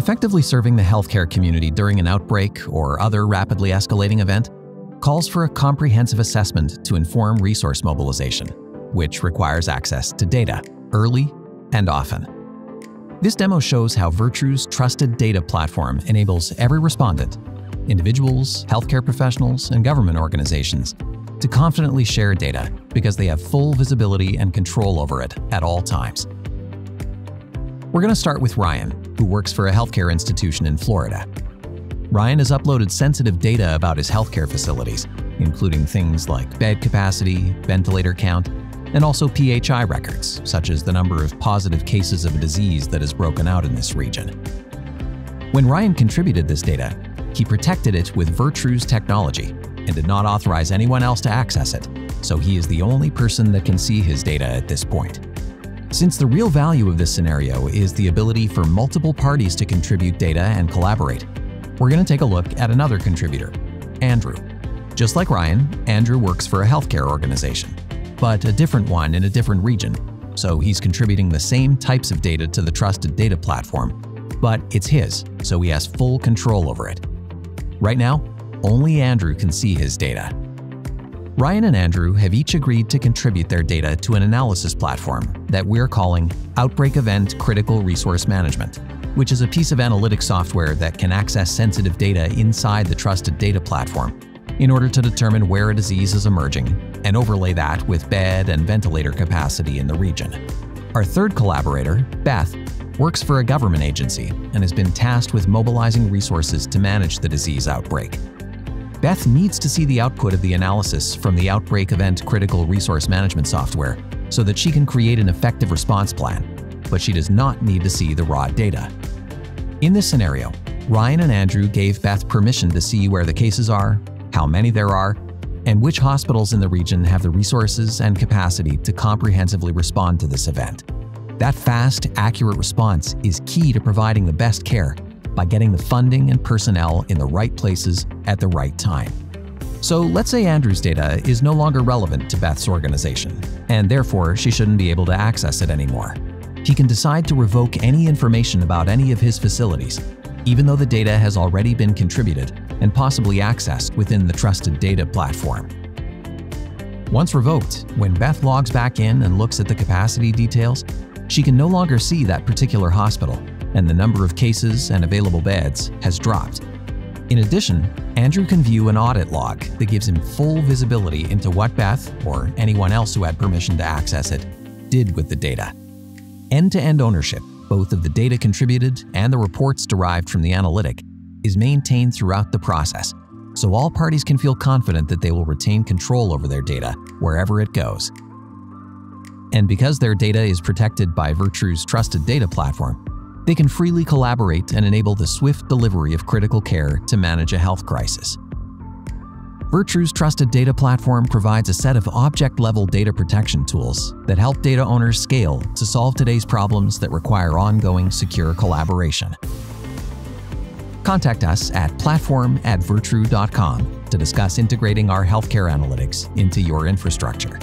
Effectively serving the healthcare community during an outbreak or other rapidly escalating event calls for a comprehensive assessment to inform resource mobilization, which requires access to data, early and often. This demo shows how Virtru's trusted data platform enables every respondent, individuals, healthcare professionals, and government organizations, to confidently share data because they have full visibility and control over it at all times. We're going to start with Ryan, who works for a healthcare institution in Florida. Ryan has uploaded sensitive data about his healthcare facilities, including things like bed capacity, ventilator count, and also PHI records, such as the number of positive cases of a disease that has broken out in this region. When Ryan contributed this data, he protected it with Virtru's technology and did not authorize anyone else to access it, so he is the only person that can see his data at this point. Since the real value of this scenario is the ability for multiple parties to contribute data and collaborate, we're going to take a look at another contributor, Andrew. Just like Ryan, Andrew works for a healthcare organization, but a different one in a different region, so he's contributing the same types of data to the trusted data platform, but it's his, so he has full control over it. Right now, only Andrew can see his data. Ryan and Andrew have each agreed to contribute their data to an analysis platform that we're calling Outbreak Event Critical Resource Management, which is a piece of analytic software that can access sensitive data inside the trusted data platform in order to determine where a disease is emerging and overlay that with bed and ventilator capacity in the region. Our third collaborator, Beth, works for a government agency and has been tasked with mobilizing resources to manage the disease outbreak. Beth needs to see the output of the analysis from the Outbreak Event Critical Resource Management software so that she can create an effective response plan, but she does not need to see the raw data. In this scenario, Ryan and Andrew gave Beth permission to see where the cases are, how many there are, and which hospitals in the region have the resources and capacity to comprehensively respond to this event. That fast, accurate response is key to providing the best care by getting the funding and personnel in the right places at the right time. So let's say Andrew's data is no longer relevant to Beth's organization, and therefore she shouldn't be able to access it anymore. He can decide to revoke any information about any of his facilities, even though the data has already been contributed and possibly accessed within the trusted data platform. Once revoked, when Beth logs back in and looks at the capacity details, she can no longer see that particular hospital, and the number of cases and available beds has dropped. In addition, Andrew can view an audit log that gives him full visibility into what Beth, or anyone else who had permission to access it, did with the data. End-to-end ownership, both of the data contributed and the reports derived from the analytic, is maintained throughout the process, so all parties can feel confident that they will retain control over their data wherever it goes. And because their data is protected by Virtru's trusted data platform, they can freely collaborate and enable the swift delivery of critical care to manage a health crisis. Virtru's trusted data platform provides a set of object-level data protection tools that help data owners scale to solve today's problems that require ongoing secure collaboration. Contact us at platform@virtru.com to discuss integrating our healthcare analytics into your infrastructure.